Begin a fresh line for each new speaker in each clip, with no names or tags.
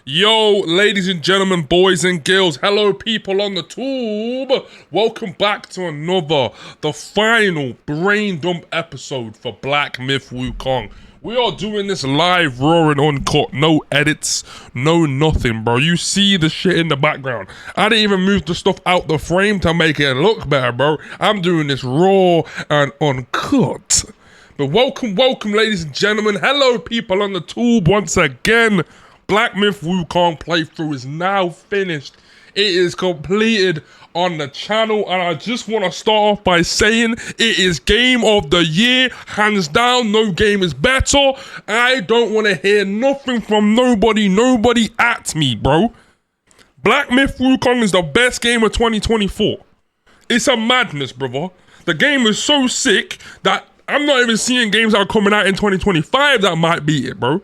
Yo, ladies and gentlemen, boys and girls, hello people on the tube. Welcome back to the final brain dump episode for Black Myth Wukong. We are doing this live, raw and uncut, no edits, no nothing, bro. You see the shit in the background. I didn't even move the stuff out the frame to make it look better, bro. I'm doing this raw and uncut. But welcome, ladies and gentlemen. Hello people on the tube once again. Black Myth Wukong playthrough is now finished. It is completed on the channel, and I just want to start off by saying it is game of the year, hands down. No game is better. I don't want to hear nothing from nobody at me, bro. Black Myth Wukong is the best game of 2024. It's a madness, brother. The game is so sick that I'm not even seeing games that are coming out in 2025 that might beat it, bro.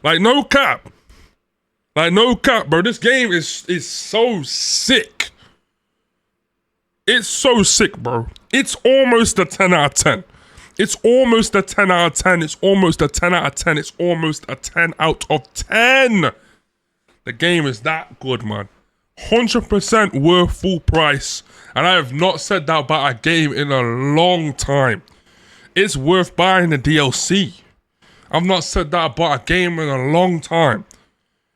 Like, no cap. Bro. This game is so sick. It's so sick, bro. It's almost a 10 out of 10. It's almost a 10 out of 10. It's almost a 10 out of 10. It's almost a 10 out of 10. The game is that good, man. 100% worth full price. And I have not said that about a game in a long time. It's worth buying the DLC. I've not said that about a game in a long time.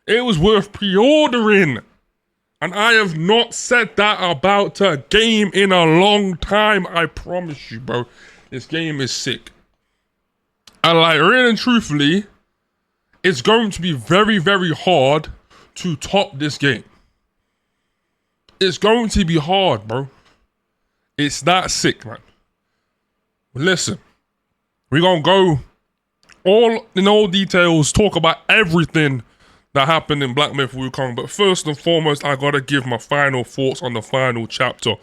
It was worth pre-ordering. And I have not said that about a game in a long time. I promise you, bro. This game is sick. And like, really and truthfully, it's going to be very, very hard to top this game. It's going to be hard, bro. It's that sick, man. Listen, we're going to go all details, talk about everything that happened in Black Myth Wukong, but first and foremost, I gotta give my final thoughts on the final chapter.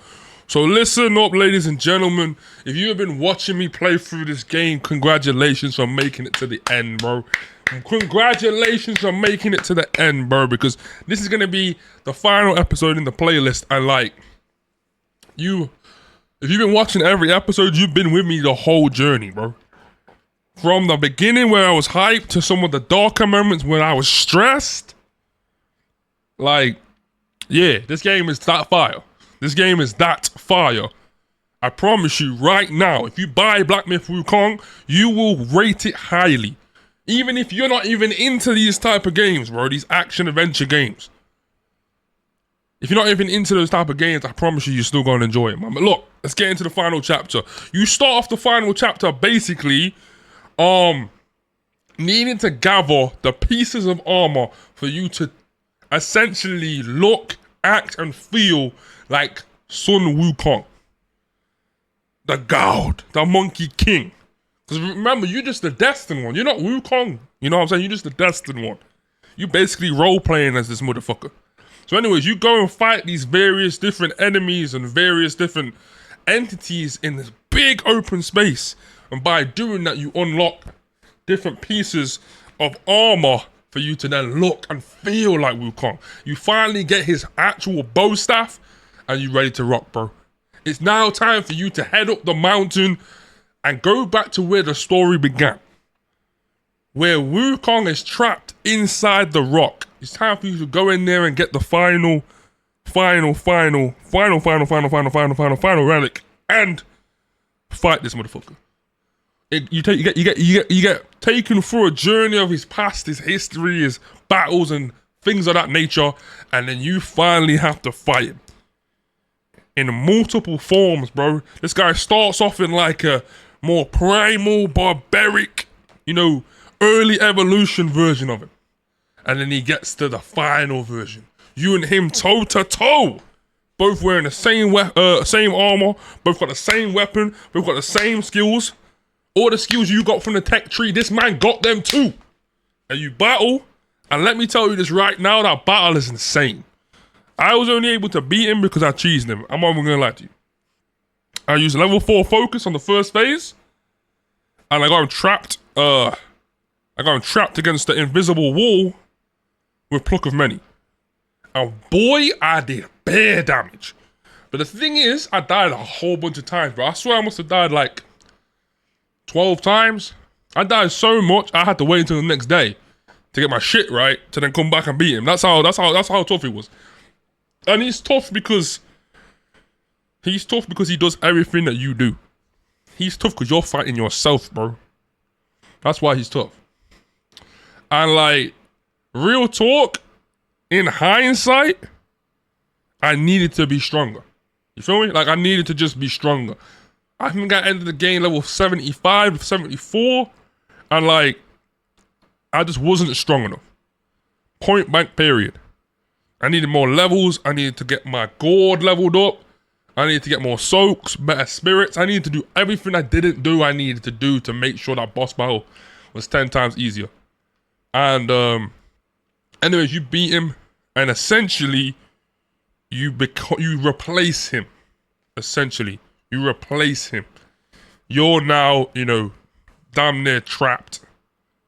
So listen up, ladies and gentlemen. If you have been watching me play through this game, congratulations for making it to the end, bro. Congratulations for making it to the end, bro, because this is gonna be the final episode in the playlist. And like, if you've been watching every episode, you've been with me the whole journey, bro. From the beginning where I was hyped to some of the darker moments when I was stressed. Like, yeah, this game is that fire. This game is that fire. I promise you right now, if you buy Black Myth Wukong, you will rate it highly. Even if you're not even into these type of games, bro, these action-adventure games. If you're not even into those type of games, I promise you, you're still going to enjoy it, man. But look, let's get into the final chapter. You start off the final chapter basically needing to gather the pieces of armor for you to essentially look, act, and feel like Sun Wukong. The god, the Monkey King. Because remember, you're just the destined one. You're not Wukong. You know what I'm saying? You're just the destined one. You basically role-playing as this motherfucker. So anyways, you go and fight these various different enemies and various different entities in this big open space. And by doing that, you unlock different pieces of armor for you to then look and feel like Wukong. You finally get his actual bow staff and you're ready to rock, bro. It's now time for you to head up the mountain and go back to where the story began. Where Wukong is trapped inside the rock. It's time for you to go in there and get the final relic and fight this motherfucker. You get taken through a journey of his past, his history, his battles and things of that nature, and then you finally have to fight him. In multiple forms, bro. This guy starts off in like a more primal, barbaric, early evolution version of him. And then he gets to the final version. You and him toe to toe. Both wearing the same armor, both got the same weapon, both got the same skills. All the skills you got from the tech tree, this man got them too. And you battle, and let me tell you this right now, that battle is insane. I was only able to beat him because I cheesed him. I'm not even gonna lie to you. I used level 4 focus on the first phase, and I got him trapped. I got him trapped against the invisible wall with Pluck of Many. And boy, I did bare damage. But the thing is, I died a whole bunch of times, bro. I swear I must have died like 12 times. I died so much, I had to wait until the next day to get my shit right, to then come back and beat him. That's how tough he was. And he's tough because he does everything that you do. He's tough because you're fighting yourself, bro. That's why he's tough. And like, real talk, in hindsight, I needed to be stronger. You feel me? Like, I needed to just be stronger. I think I ended the game level 75, 74, and like, I just wasn't strong enough. Point blank period. I needed more levels. I needed to get my gourd leveled up. I needed to get more soaks, better spirits. I needed to do everything I didn't do, I needed to do to make sure that boss battle was 10 times easier. And anyways, you beat him, and essentially, you replace him. Essentially, you replace him. You're now, you know, damn near trapped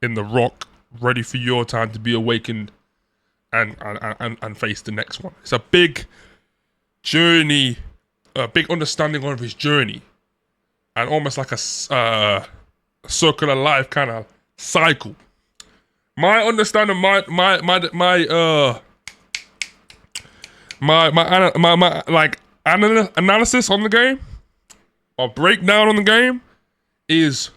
in the rock, ready for your time to be awakened and face the next one. It's a big journey, a big understanding of his journey, and almost like a circular life kind of cycle. My understanding, my analysis on the game, or breakdown on the game, is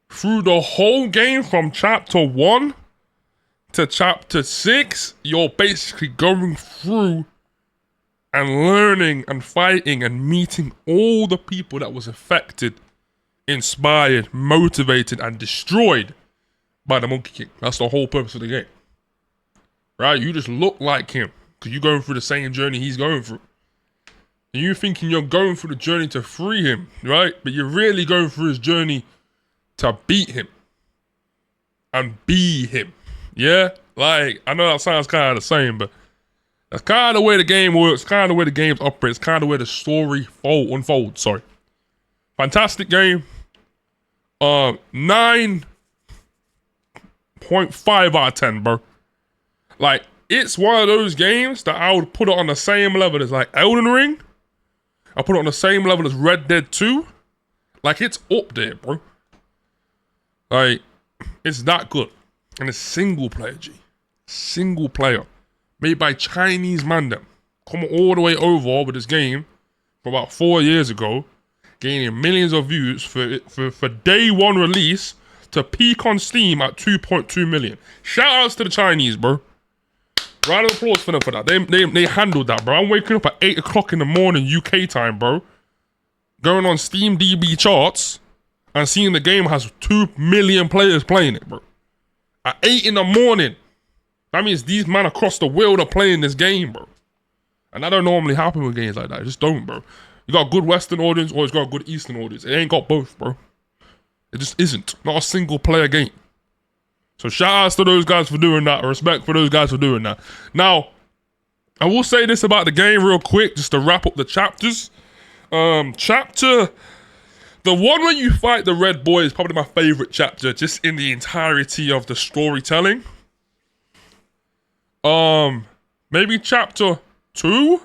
through the whole game from chapter 1 to chapter 6, you're basically going through and learning and fighting and meeting all the people that was affected, inspired, motivated, and destroyed by the Monkey King. That's the whole purpose of the game. Right? You just look like him because you're going through the same journey he's going through. And you thinking you're going through the journey to free him, right? But you're really going through his journey to beat him and be him. Yeah? Like, I know that sounds kind of the same, but that's kind of the way the game works, kind of the way the game operates, kind of the way the story unfolds, sorry. Fantastic game. 9.5 out of 10, bro. Like, it's one of those games that I would put it on the same level as like Elden Ring. I put it on the same level as Red Dead 2. Like, it's up there, bro. Like, it's that good. And it's single player, G. Single player. Made by Chinese man them. Come all the way over with this game from about 4 years ago. Gaining millions of views for day one release to peak on Steam at 2.2 million. Shout outs to the Chinese, bro. Round of applause for them for that. They handled that, bro. I'm waking up at 8 o'clock in the morning UK time, bro. Going on Steam DB charts and seeing the game has 2 million players playing it, bro. At 8 in the morning. That means these men across the world are playing this game, bro. And that don't normally happen with games like that. It just don't, bro. You got a good Western audience or it's got a good Eastern audience. It ain't got both, bro. It just isn't. Not a single player game. So shout outs to those guys for doing that. Respect for those guys for doing that. Now, I will say this about the game real quick, just to wrap up the chapters. The one where you fight the Red Boy is probably my favorite chapter, just in the entirety of the storytelling. Maybe chapter 2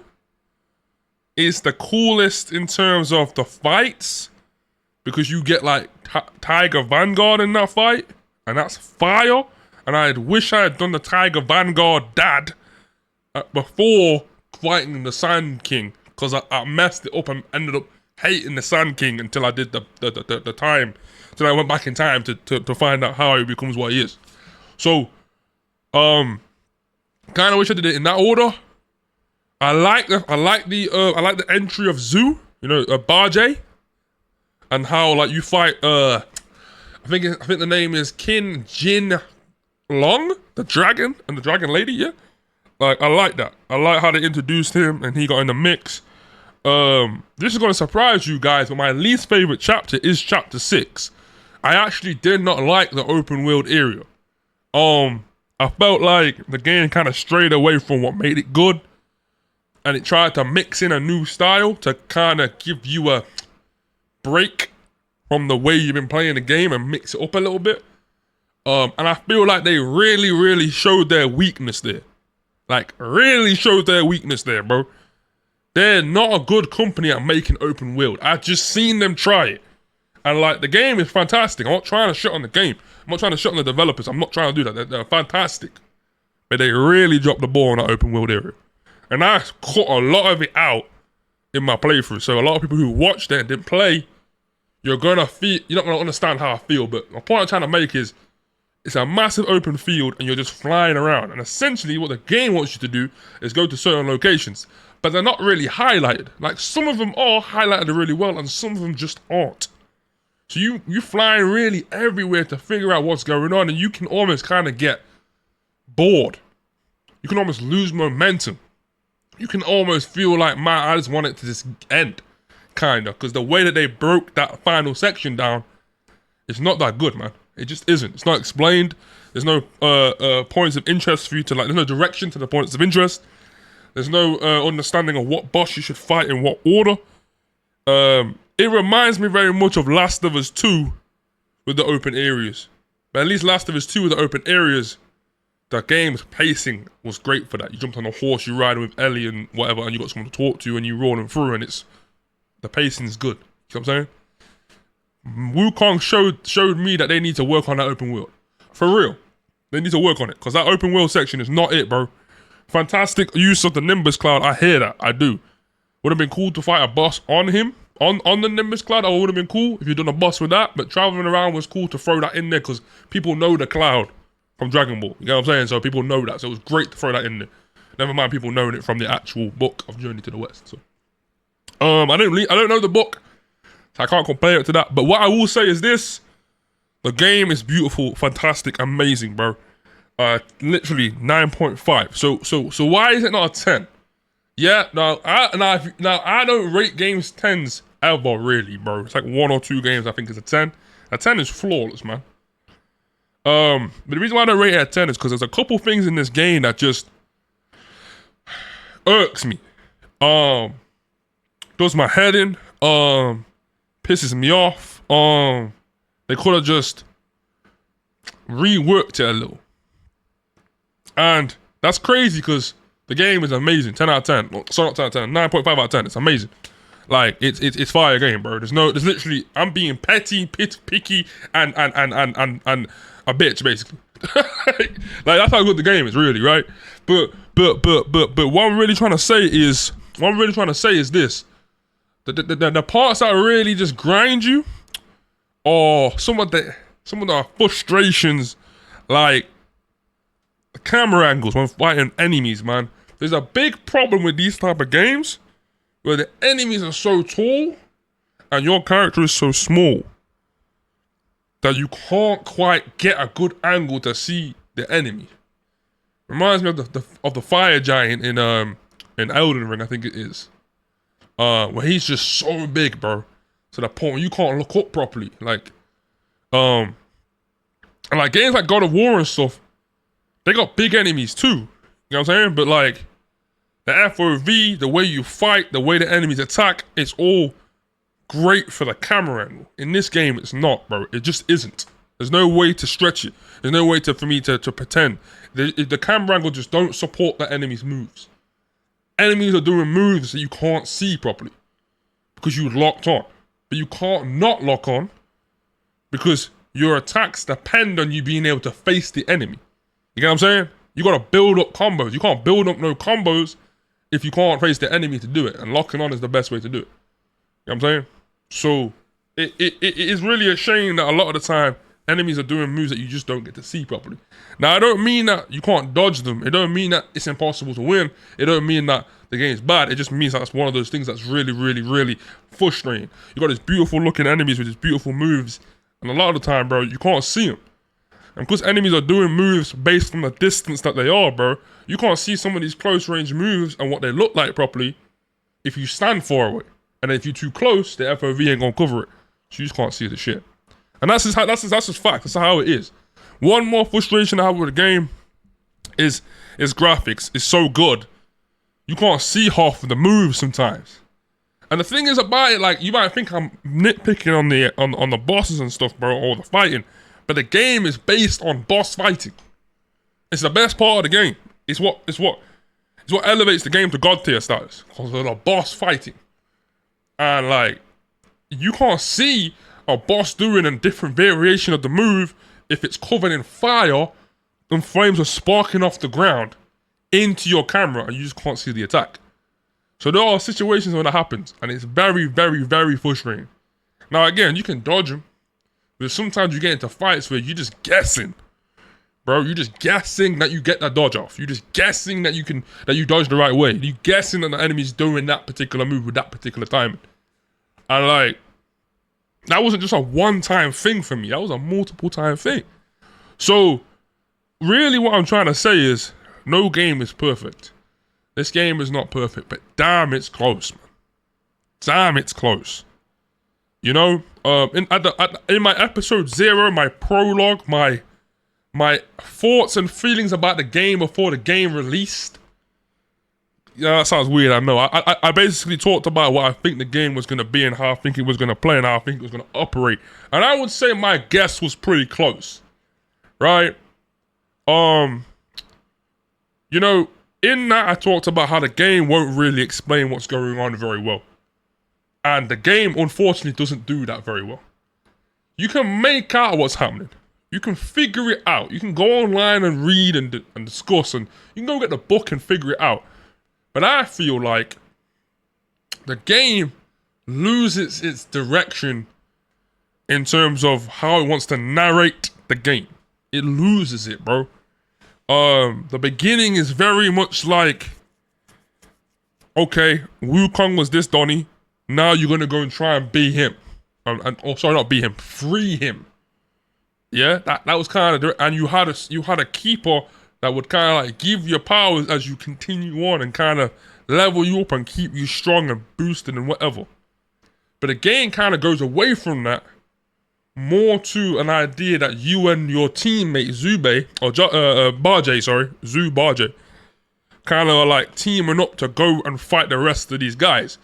is the coolest in terms of the fights, because you get like Tiger Vanguard in that fight, and that's fire. And I wish I had done the Tiger Vanguard dad before fighting the Sand King, because I messed it up and ended up hating the Sand King until I did the time, till I went back in time to find out how he becomes what he is. So, kind of wish I did it in that order. I like the entry of Zhu, you know, Barjay, and how like you fight. I think the name is Qin Jin Long, the dragon and the dragon lady. Yeah, like I like that. I like how they introduced him and he got in the mix. This is gonna surprise you guys, but my least favorite chapter is chapter 6. I actually did not like the open world area. I felt like the game kind of strayed away from what made it good, and it tried to mix in a new style to kind of give you a break from the way you've been playing the game and mix it up a little bit. And I feel like they really showed their weakness there. Like, really showed their weakness there, bro. They're not a good company at making open world. I've just seen them try it. And like the game is fantastic. I'm not trying to shit on the game. I'm not trying to shit on the developers. I'm not trying to do that. They're fantastic. But they really dropped the ball on that open world area. And I caught a lot of it out in my playthrough. So a lot of people who watched it and didn't play, you're not gonna understand how I feel. But my point I'm trying to make is it's a massive open field and you're just flying around. And essentially what the game wants you to do is go to certain locations. But they're not really highlighted. Like some of them are highlighted really well and some of them just aren't. So you flying really everywhere to figure out what's going on, and you can almost kind of get bored. You can almost lose momentum. You can almost feel like, man, I just want it to just end, kind of, because the way that they broke that final section down, it's not that good, man. It just isn't. It's not explained. There's no points of interest for you to, like, there's no direction to the points of interest. There's no understanding of what boss you should fight in what order. It reminds me very much of Last of Us 2 with the open areas. But at least Last of Us 2 with the open areas, the game's pacing was great for that. You jumped on a horse, you ride with Ellie and whatever, and you got someone to talk to, and you roll them through, and the pacing's good. You know what I'm saying? Wukong showed me that they need to work on that open world. For real. They need to work on it, because that open world section is not it, bro. Fantastic use of the Nimbus Cloud, I hear that, I do. Would have been cool to fight a boss on him, on the Nimbus Cloud. That would have been cool if you'd done a boss with that, but traveling around was cool to throw that in there because people know the cloud from Dragon Ball. You know what I'm saying? So people know that. So it was great to throw that in there. Never mind people knowing it from the actual book of Journey to the West. So I don't know the book, so I can't compare it to that. But what I will say is this: the game is beautiful, fantastic, amazing, bro. Literally 9.5. So why is it not a 10? Yeah, I don't rate games 10s ever, really, bro. It's like 1 or 2 games I think is a 10. A 10 is flawless, man. But the reason why I don't rate it at 10 is because there's a couple things in this game that just irks me. Does my head in. Pisses me off. They could have just reworked it a little. And that's crazy because the game is amazing. 10 out of 10. No, sorry, not 10 out of 10. 9.5 out of 10. It's amazing. Like, it's fire game, bro. There's literally, I'm being petty, picky, and a bitch, basically. Like, that's how good the game is, really, right? But what I'm really trying to say is this. The parts that really just grind you are some of the frustrations, like the camera angles when fighting enemies, man. There's a big problem with these type of games where the enemies are so tall and your character is so small that you can't quite get a good angle to see the enemy. Reminds me of the fire giant in Elden Ring, I think it is. Where he's just so big, bro, to the point where you can't look up properly. Like, and like games like God of War and stuff, they got big enemies too. You know what I'm saying? But like the FOV, the way you fight, the way the enemies attack, it's all great for the camera angle. In this game, it's not, bro. It just isn't. There's no way to stretch it. There's no way for me to pretend. The camera angle just don't support the enemy's moves. Enemies are doing moves that you can't see properly because you locked on. But you can't not lock on because your attacks depend on you being able to face the enemy. You get what I'm saying? You gotta build up combos. You can't build up no combos if you can't face the enemy to do it. And locking on is the best way to do it. You know what I'm saying? So it is really a shame that a lot of the time enemies are doing moves that you just don't get to see properly. Now, I don't mean that you can't dodge them. It don't mean that it's impossible to win. It don't mean that the game's bad. It just means that it's one of those things that's really, really, really frustrating. You got these beautiful looking enemies with these beautiful moves, and a lot of the time, bro, you can't see them. And because enemies are doing moves based on the distance that they are, bro, you can't see some of these close range moves and what they look like properly if you stand far away. And if you're too close, the FOV ain't gonna cover it. So you just can't see the shit. And that's just fact. That's how it is. One more frustration I have with the game is graphics. It's so good. You can't see half of the moves sometimes. And the thing is about it, like, you might think I'm nitpicking on the bosses and stuff, bro, or the fighting, but the game is based on boss fighting. It's the best part of the game. It's what elevates the game to God tier status, because of the boss fighting. And like, you can't see a boss doing a different variation of the move if it's covered in fire and flames are sparking off the ground into your camera and you just can't see the attack. So there are situations when that happens and it's very, very, very frustrating. Now again, you can dodge them, but sometimes you get into fights where you're just guessing. Bro, you're just guessing that you get that dodge off. You're just guessing that you dodge the right way. You're guessing that the enemy's doing that particular move with that particular timing. And like, that wasn't just a one-time thing for me. That was a multiple-time thing. So, really what I'm trying to say is, no game is perfect. This game is not perfect, but damn, it's close, man. Damn, it's close. You know, in my episode 0, my prologue, my thoughts and feelings about the game before the game released. Yeah, that sounds weird, I know. I basically talked about what I think the game was going to be and how I think it was going to play and how I think it was going to operate. And I would say my guess was pretty close, right? You know, in that I talked about how the game won't really explain what's going on very well. And the game, unfortunately, doesn't do that very well. You can make out what's happening. You can figure it out. You can go online and read and discuss, and you can go get the book and figure it out. But I feel like the game loses its direction in terms of how it wants to narrate the game. It loses it, bro. The beginning is very much like, okay, Wukong was this Donnie. Now you're gonna go and try and be him. Sorry, not be him. Free him. Yeah, that was kind of, and you had a keeper that would kind of like give you powers as you continue on and kind of level you up and keep you strong and boosted and whatever. But the game kind of goes away from that, more to an idea that you and your teammate Zubei Barjay, kind of like teaming up to go and fight the rest of these guys.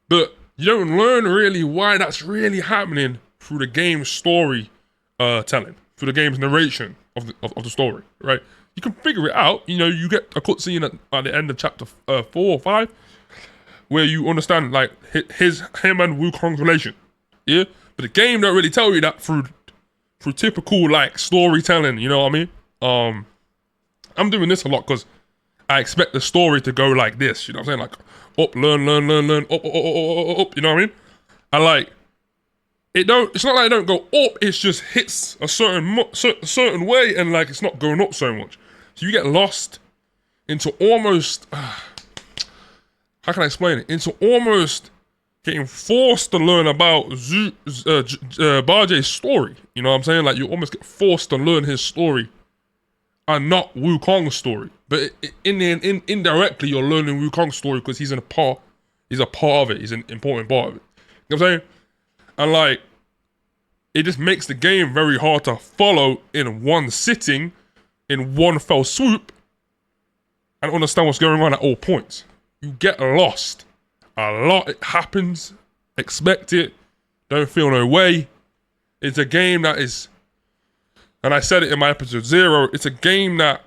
But you don't learn really why that's really happening through the game's story telling, through the game's narration of the story, right? You can figure it out. You know, you get a cutscene at the end of chapter 4 or 5 where you understand like him and Wukong's relation, yeah? But the game don't really tell you that through typical like storytelling, you know what I mean? I'm doing this a lot because I expect the story to go like this, you know what I'm saying? Like, up, learn, up, you know what I mean? And like, it's not like it don't go up, it just hits a certain way and like it's not going up so much. So you get lost into almost, how can I explain it? Into almost getting forced to learn about Barjay's story. You know what I'm saying? Like you almost get forced to learn his story and not Wukong's story. But indirectly you're learning Wukong's story because he's a part of it. He's an important part of it. You know what I'm saying? And like, it just makes the game very hard to follow in one sitting, in one fell swoop, and understand what's going on at all points. You get lost. A lot it happens. Expect it. Don't feel no way. It's a game that is, and I said it in my episode 0, it's a game that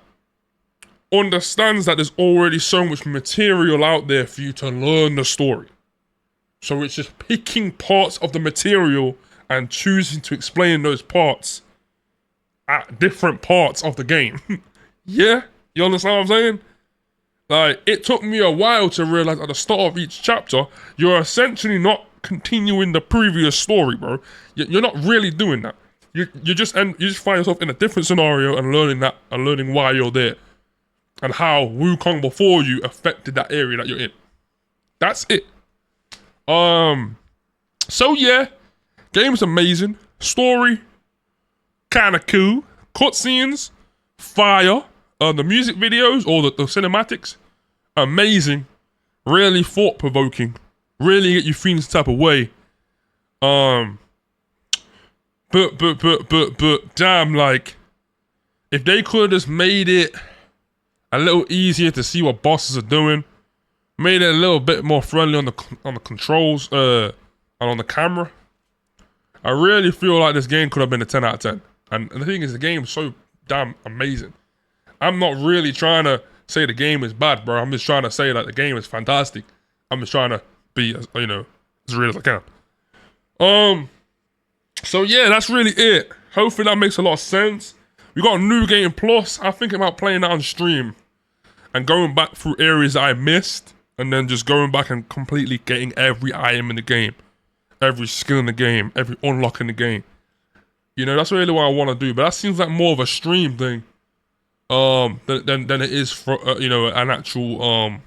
understands that there's already so much material out there for you to learn the story. So it's just picking parts of the material and choosing to explain those parts at different parts of the game. Yeah? You understand what I'm saying? Like, it took me a while to realize at the start of each chapter, you're essentially not continuing the previous story, bro. You're not really doing that. You just find yourself in a different scenario and learning that, and learning why you're there. And how Wukong before you affected that area that you're in. That's it. So yeah, game's amazing. Story, kinda cool. Cutscenes, fire. The music videos or the cinematics, amazing. Really thought-provoking. Really get you feeling some type of way. But damn, like, if they could have just made it a little easier to see what bosses are doing, made it a little bit more friendly on the controls, and on the camera, I really feel like this game could have been a 10 out of 10. And the thing is, the game is so damn amazing. I'm not really trying to say the game is bad, bro. I'm just trying to say that the game is fantastic. I'm just trying to be, as real as I can. So yeah, that's really it. Hopefully that makes a lot of sense. We got a new game plus. I think about playing that on stream and going back through areas that I missed, and then just going back and completely getting every item in the game, every skill in the game, every unlock in the game. You know, that's really what I want to do. But that seems like more of a stream thing, than it is for you know, an actual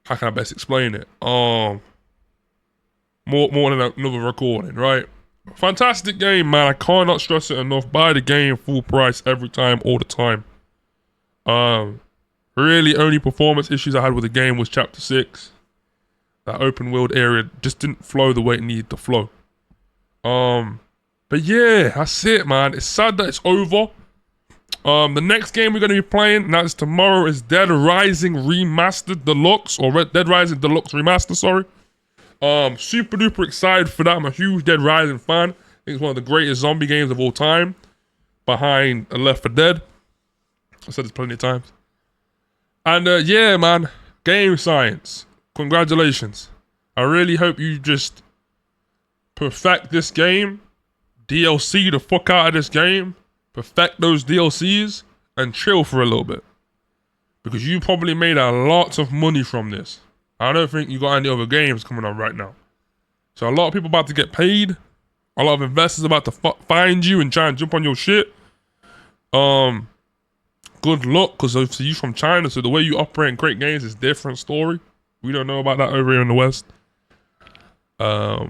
how can I best explain it? More than another recording, right? Fantastic game, man. I cannot stress it enough. Buy the game full price every time, all the time. Really only performance issues I had with the game was chapter 6. That open world area just didn't flow the way it needed to flow. But yeah, that's it, man. It's sad that it's over. The next game we're going to be playing, and that is tomorrow, is Dead Rising Remastered Deluxe, or Dead Rising Deluxe Remaster, sorry. Super duper excited for that. I'm a huge Dead Rising fan. I think it's one of the greatest zombie games of all time, behind Left 4 Dead. I said this plenty of times. And yeah, man, Game Science, congratulations. I really hope you just perfect this game, DLC the fuck out of this game, perfect those DLCs, and chill for a little bit. Because you probably made a lot of money from this. I don't think you got any other games coming on right now. So a lot of people about to get paid. A lot of investors about to find you and try and jump on your shit. Good luck, because obviously you from China, so the way you operate and create games is a different story. We don't know about that over here in the West. I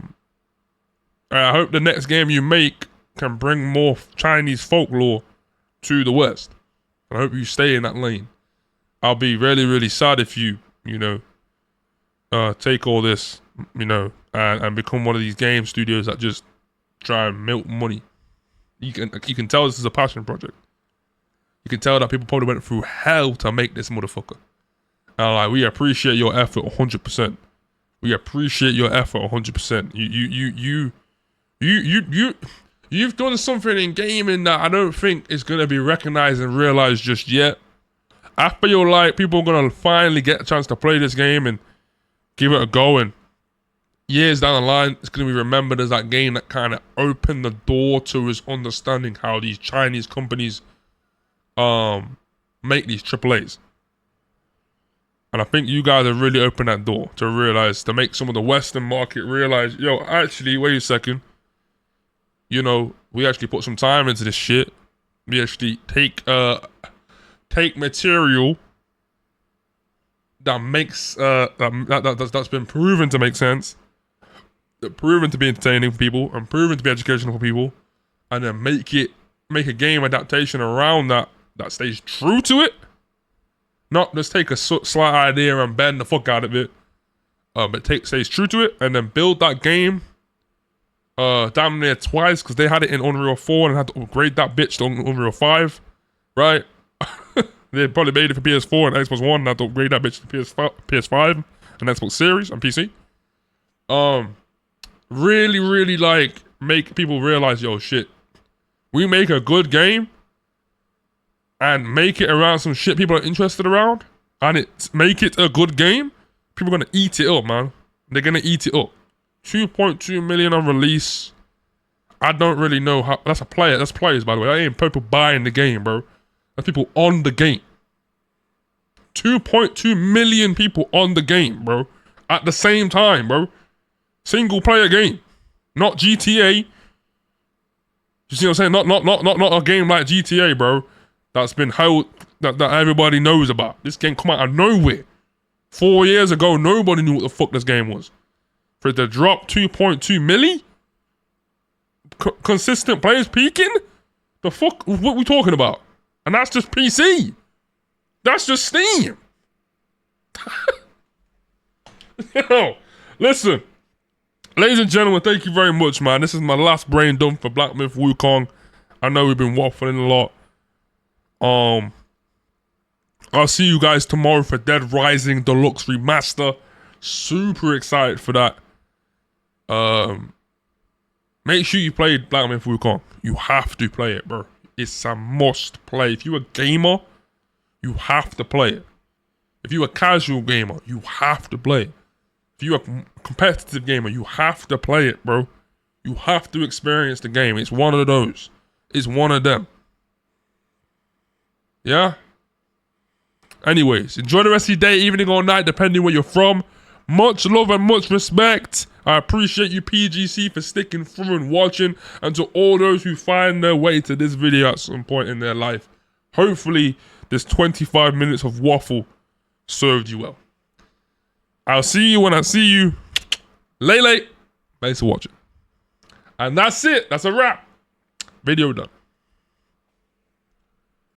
hope the next game you make can bring more Chinese folklore to the West. I hope you stay in that lane. I'll be really, really sad if you know, take all this, you know, and become one of these game studios that just try and milk money. You can tell this is a passion project. You can tell that people probably went through hell to make this motherfucker. And like, we appreciate your effort 100%. We appreciate your effort 100%. You've done something in gaming that I don't think is gonna be recognized and realized just yet. I feel like people are gonna finally get a chance to play this game and give it a go, and years down the line, it's gonna be remembered as that game that kind of opened the door to us understanding how these Chinese companies make these AAAs. And I think you guys have really opened that door to realize, to make some of the Western market realize, yo, actually, wait a second. You know, we actually put some time into this shit. We actually take material that makes that's been proven to make sense, proven to be entertaining for people, and proven to be educational for people, and then make a game adaptation around that stays true to it. Not just take a slight idea and bend the fuck out of it, but stays true to it, and then build that game damn near twice, because they had it in Unreal 4 and had to upgrade that bitch to Unreal 5, right? They probably made it for PS4 and Xbox One and had to upgrade that bitch to PS5 and Xbox Series and PC. Really, really like make people realize, yo, shit, we make a good game and make it around some shit people are interested around, and make it a good game, people are gonna eat it up, man. They're gonna eat it up. 2.2 million on release. I don't really know how. That's players, by the way. That ain't people buying the game, bro. That's people on the game. 2.2 million people on the game, bro. At the same time, bro. Single player game. Not GTA. You see what I'm saying? Not a game like GTA, bro. That's been held, that everybody knows about. This game come out of nowhere. 4 years ago, nobody knew what the fuck this game was. For it to drop 2.2 milli? Consistent players peaking? The fuck, what we talking about? And that's just PC. That's just Steam. Yo, listen. Ladies and gentlemen, thank you very much, man. This is my last brain dump for Black Myth Wukong. I know we've been waffling a lot. I'll see you guys tomorrow for Dead Rising Deluxe Remaster. Super excited for that. Make sure you play Black Myth Wukong. You have to play it, bro. It's a must play. If you're a gamer, you have to play it. If you're a casual gamer, you have to play it. If you're a competitive gamer, you have to play it, bro. You have to experience the game. It's one of those. It's one of them. Yeah? Anyways, enjoy the rest of your day, evening, or night, depending where you're from. Much love and much respect. I appreciate you, PGC, for sticking through and watching. And to all those who find their way to this video at some point in their life, hopefully this 25 minutes of waffle served you well. I'll see you when I see you. Late. Thanks for watching. And that's it. That's a wrap. Video done.